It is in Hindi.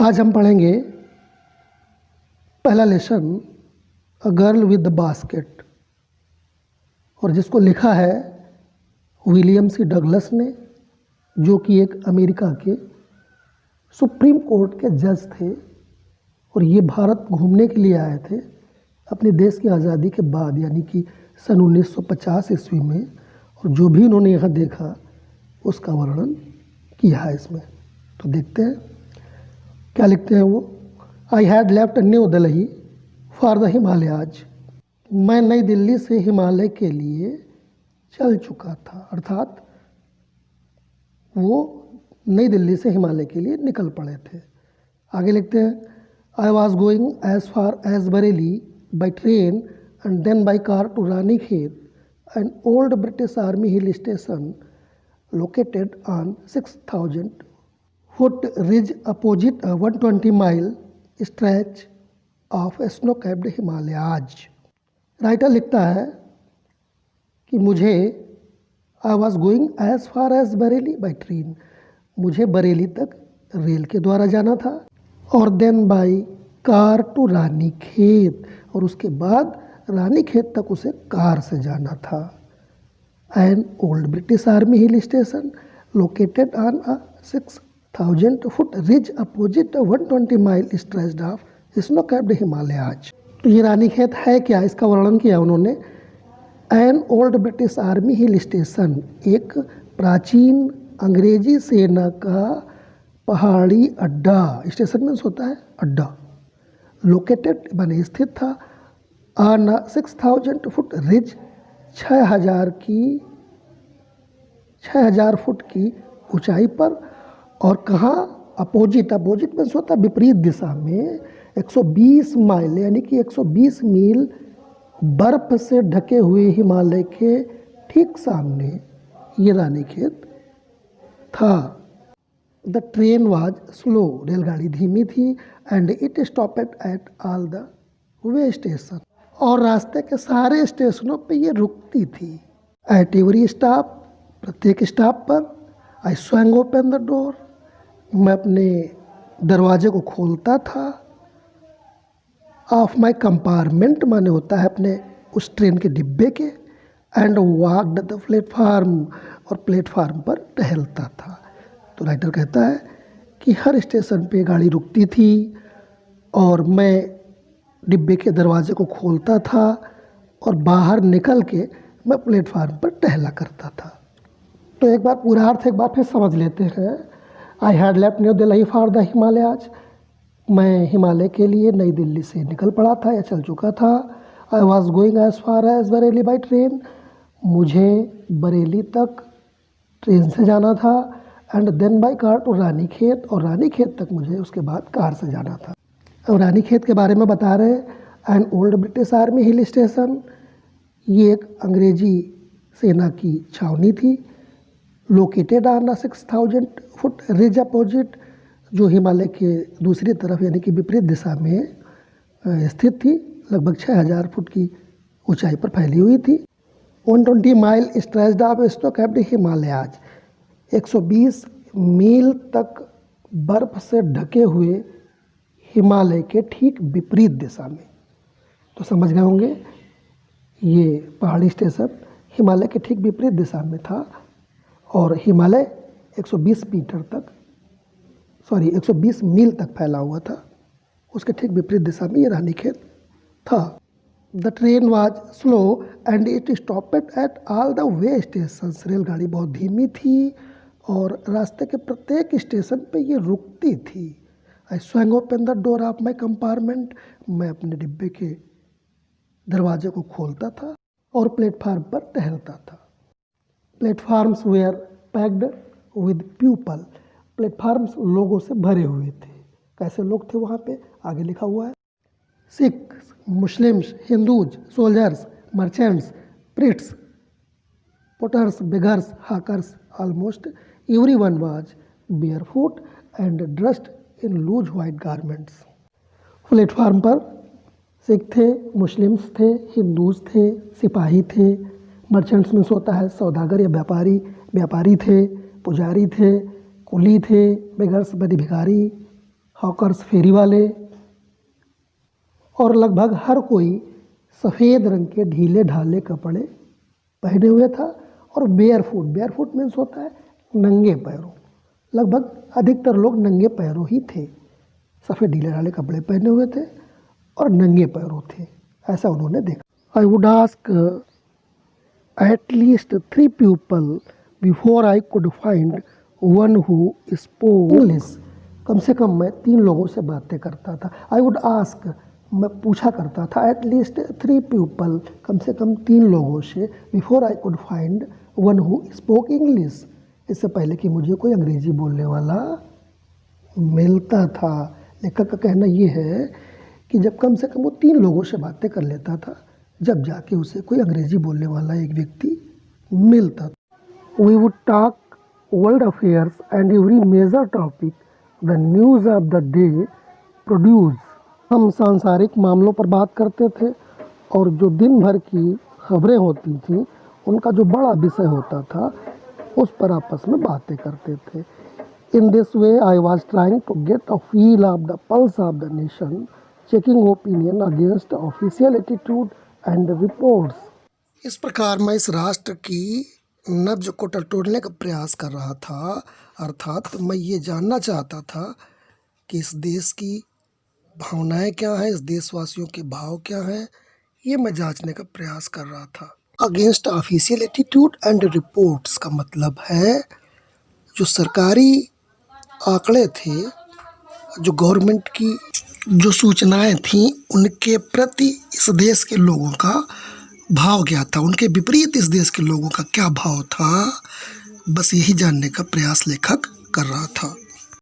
आज हम पढ़ेंगे पहला lesson a girl with the basket, और जिसको लिखा है विलियम सी डगलस ने, जो कि एक अमेरिका के सुप्रीम कोर्ट के जज थे और ये भारत घूमने के लिए आए थे अपने देश की आज़ादी के बाद, यानी कि सन 1950 ईस्वी में। और जो भी इन्होंने यहाँ देखा उसका वर्णन किया है इसमें। तो देखते हैं क्या लिखते हैं वो। I had left new Delhi for the Himalayas. मैं नई दिल्ली से हिमालय के लिए चल चुका था, अर्थात वो नई दिल्ली से हिमालय के लिए निकल पड़े थे। आगे लिखते हैं I was going as far as Bareilly by train and then by car to Ranikhet, an old British army hill station located on 6,000 foot ridge opposite a 120 mile stretch of snow-capped Himalayas। Writer लिखता है कि मुझे I was going as far as Bareilly by train, मुझे बरेली तक रेल के द्वारा जाना था, और then by car to Ranikhet, और उसके बाद रानीखेत तक उसे कार से जाना था। An old British Army hill station located on a 6,000 foot ridge opposite a 120 mile stretch of snow-capped Himalayas। तो ये रानीखेत है क्या, इसका वर्णन किया उन्होंने। An old British Army hill station, एक प्राचीन अंग्रेजी सेना का पहाड़ी अड्डा, स्टेशन मीन्स होता है अड्डा, लोकेटेड बने स्थित था, ऑन 6,000 फुट रिज, 6,000 फुट की ऊंचाई पर, और कहाँ, अपोजिट मीन्स होता है विपरीत दिशा में 120 माइल यानी कि 120 मील बर्फ से ढके हुए हिमालय के ठीक सामने ये रानीखेत था। द ट्रेन वाज स्लो, रेलगाड़ी धीमी थी, and it stopped at all the way station, और रास्ते के सारे स्टेशनों पे ये रुकती थी। एट एवरी स्टॉप, प्रत्येक स्टॉप पर, I swung open the door, मैं अपने दरवाजे को खोलता था, ऑफ माई कंपार्टमेंट माने होता है अपने उस ट्रेन के डिब्बे के, एंड वॉकड द प्लेटफार्म, और प्लेटफार्म पर टहलता था। तो राइटर कहता है कि हर स्टेशन पे गाड़ी रुकती थी और मैं डिब्बे के दरवाजे को खोलता था और बाहर निकल के मैं प्लेटफार्म पर टहला करता था। तो एक बार पूरा अर्थ एक बार फिर समझ लेते हैं। I had left new Delhi for the Himalayas, मैं हिमालय के लिए नई दिल्ली से निकल पड़ा था या चल चुका था। I was going as far as Bareilly by train, मुझे बरेली तक ट्रेन से जाना था, and then by car to Ranikhet, और रानीखेत तक मुझे उसके बाद कार से जाना था। और रानीखेत के बारे में बता रहे हैं। N old British army hill station, ये एक अंग्रेजी सेना की छावनी थी, located on 6,000 foot ridge opposite, जो हिमालय के दूसरी तरफ यानी कि विपरीत दिशा में स्थित थी, लगभग 6,000 फुट की ऊंचाई पर फैली हुई थी। 120 mile stretched of snow-capped Himalayas, 120 मील तक बर्फ से ढके हुए हिमालय के ठीक विपरीत दिशा में। तो समझ गए होंगे ये पहाड़ी स्टेशन हिमालय के ठीक विपरीत दिशा में था, और हिमालय 120 मील तक फैला हुआ था, उसके ठीक विपरीत दिशा में ये रानीखेत था। The train was slow and it stopped at all the way station, रेलगाड़ी बहुत धीमी थी और रास्ते के प्रत्येक स्टेशन पे ये रुकती थी। I swung open the door of my compartment, मैं अपने डिब्बे के दरवाजे को खोलता था और प्लेटफार्म पर टहलता था। Platforms were packed with people, platforms लोगों से भरे हुए थे। कैसे लोग थे वहाँ पे, आगे लिखा हुआ है। Sikh, Muslims, Hindus, soldiers, merchants, priests, potters, beggars, hawkers, almost everyone was barefoot and dressed in loose white garments. Platform पर सिख थे, मुस्लिम्स थे, हिंदूज थे, सिपाही थे, मर्चेंट्स में होता है सौदागर या व्यापारी थे, पुजारी थे, कुली थे, बेगर्स बनी भिखारी, हॉकर्स फेरी वाले, और लगभग हर कोई सफ़ेद रंग के ढीले ढाले कपड़े पहने हुए था और बेयर फुट मीन्स होता है नंगे पैरों। लगभग अधिकतर लोग नंगे पैरों ही थे, सफ़ेद ढीले ढाले कपड़े पहने हुए थे और नंगे पैरों थे, ऐसा उन्होंने देखा। I would ask at least 3 people before I could find one who spoke English. कम से कम मैं 3 लोगों से बातें करता था। आई वुड आस्क, मैं पूछा करता था, एट लीस्ट 3 पीपल, कम से कम 3 लोगों से, before I could find one who spoke English, इससे पहले कि मुझे कोई अंग्रेज़ी बोलने वाला मिलता था। लेखक का कहना ये है कि जब कम से कम वो 3 लोगों से बातें कर लेता था, जब जाके उसे कोई अंग्रेज़ी बोलने वाला एक व्यक्ति मिलता था। We would talk world affairs and every major topic the news of the day produce. हम सांसारिक मामलों पर बात करते थे और जो दिन भर की खबरें होती थीं उनका जो बड़ा विषय होता था उस पर आपस में बातें करते थे। In this way I was trying to get a feel of the pulse of the nation, checking opinion against official attitude and reports. इस प्रकार मैं इस राष्ट्र की नब्ज को टटोलने का प्रयास कर रहा था, अर्थात मैं ये जानना चाहता था कि इस देश की भावनाएं क्या हैं, इस देशवासियों के भाव क्या हैं, ये मैं जांचने का प्रयास कर रहा था। Against official attitude and reports का मतलब है जो सरकारी आंकड़े थे, जो गवर्नमेंट की जो सूचनाएं थीं, उनके प्रति इस देश के लोगों का भाव क्या था, उनके विपरीत इस देश के लोगों का क्या भाव था, बस यही जानने का प्रयास लेखक कर रहा था।